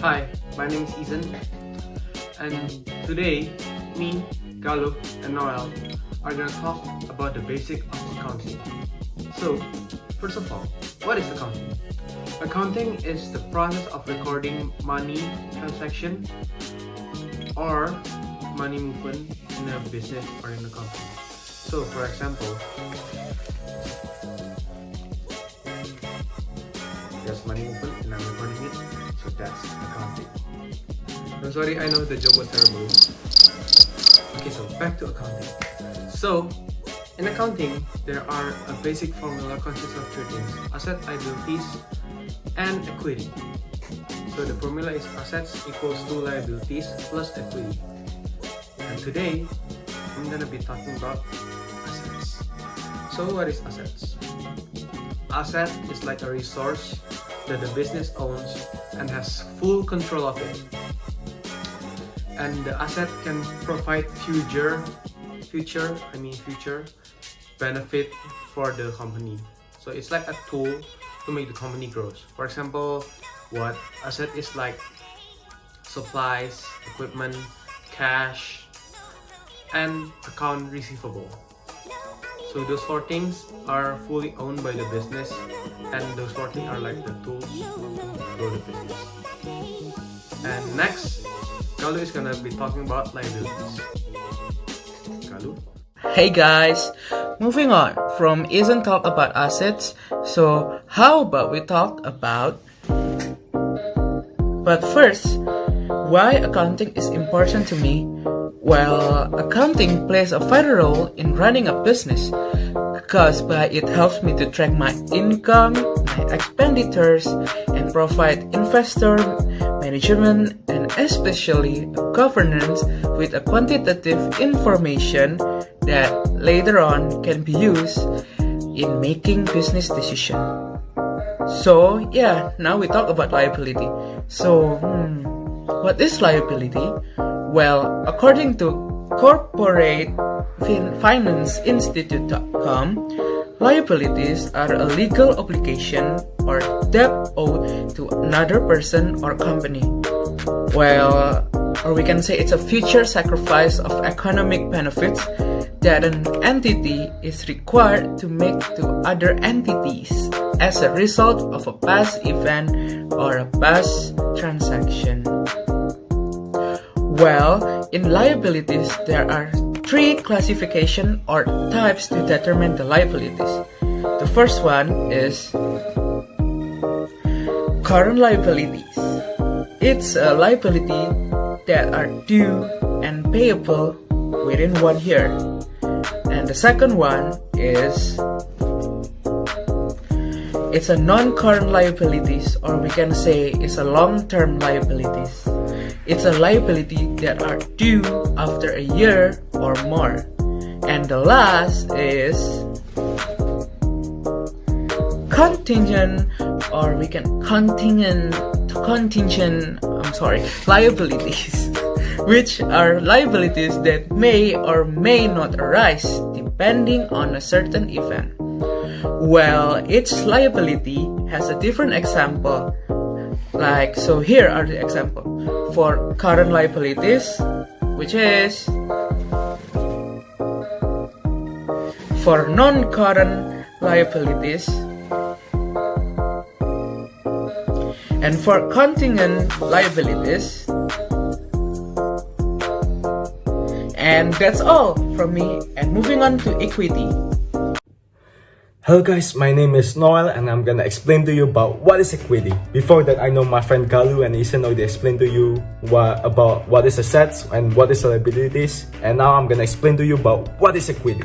Hi, my name is Eason, and today me, Galuh and Noel are gonna talk about the basic of accounting. So, first of all, what is accounting? Accounting is the process of recording money transaction or money movement in a business or in a company. So, for example, there's money movement and I'm recording it, so that's accounting. I'm sorry, I know the joke was terrible. Okay, so back to accounting. So, in accounting, there are a basic formula consists of three things: asset, liabilities, and equity. So the formula is assets equals to liabilities plus equity. And today, I'm gonna be talking about assets. So what is assets? Asset is like a resource that the business owns and has full control of it. And the asset can provide future benefit for the company. So it's like a tool to make the company grows. For example, what asset is like supplies, equipment, cash, and account receivable. So those four things are fully owned by the business, and those four things are like the tools to grow the business. And next, Galuh is gonna be talking about liabilities. Galuh? Hey guys, moving on from Eason talk about assets, so how about we talk about but first, why accounting is important to me? Well, accounting plays a vital role in running a business because by it helps me to track my income, my expenditures, and provide investor, management, and especially governance with a quantitative information that later on can be used in making business decisions. So yeah, now we talk about liability. So, what is liability? Well, according to corporatefinanceInstitute.com, liabilities are a legal obligation or debt owed to another person or company. Well, or we can say it's a future sacrifice of economic benefits that an entity is required to make to other entities as a result of a past event or a past transaction. Well, in liabilities, there are three classifications or types to determine the liabilities. The first one is current liabilities. It's a liability that are due and payable within 1 year. And the second one is it's a non-current liabilities, or we can say it's a long-term liabilities. It's a liability that are due after a year or more. And the last is contingent, or we can liabilities, which are liabilities that may or may not arise depending on a certain event. Well, each liability has a different example. Like, so here are the example. For current liabilities, which is for non-current liabilities, and for contingent liabilities. And that's all from me, and moving on to equity. Hello guys, my name is Noel and I'm gonna explain to you about what is equity. Before that, I know my friend Galuh and Eason already explained to you about what is assets and what is liabilities, and now I'm gonna explain to you about what is equity.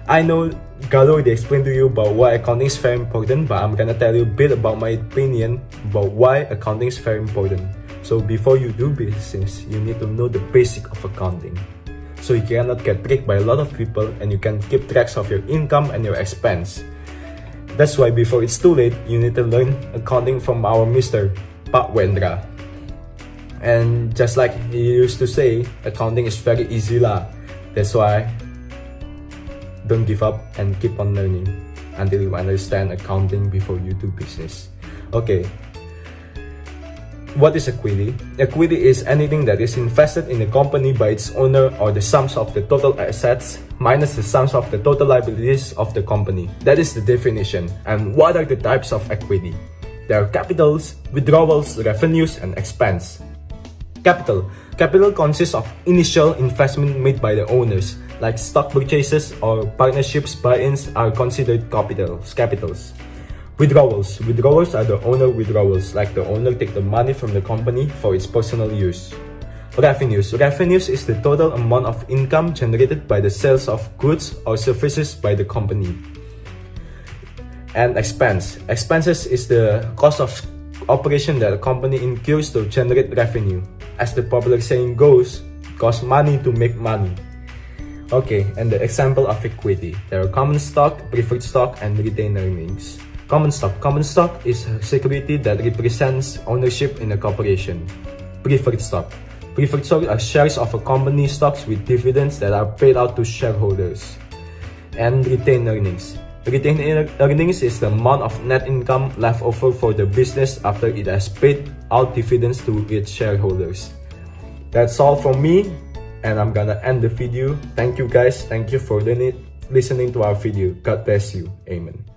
I know Galuh already explained to you about why accounting is very important, but I'm gonna tell you a bit about my opinion about why accounting is very important. So before you do business, you need to know the basic of accounting. So you cannot get tricked by a lot of people and you can keep tracks of your income and your expense. That's why before it's too late, you need to learn accounting from our Mr. Pak Wendra. And just like he used to say, accounting is very easy lah. That's why don't give up and keep on learning until you understand accounting before you do business. Okay. What is equity? Equity is anything that is invested in a company by its owner, or the sums of the total assets minus the sums of the total liabilities of the company. That is the definition. And what are the types of equity? There are capitals, withdrawals, revenues, and expense. Capital. Capital consists of initial investment made by the owners, like stock purchases or partnerships buy-ins are considered capitals. Withdrawals. Withdrawals are the owner withdrawals, like the owner take the money from the company for its personal use. Revenues. Revenues is the total amount of income generated by the sales of goods or services by the company. And expense. Expenses is the cost of operation that a company incurs to generate revenue. As the popular saying goes, it costs money to make money. Okay, and the example of equity. There are common stock, preferred stock, and retained earnings. Common stock. Common stock is a security that represents ownership in a corporation. Preferred stock. Preferred stock are shares of a company stocks with dividends that are paid out to shareholders. And retained earnings. Retained earnings is the amount of net income left over for the business after it has paid out dividends to its shareholders. That's all from me, and I'm gonna end the video. Thank you guys. Thank you for listening to our video. God bless you. Amen.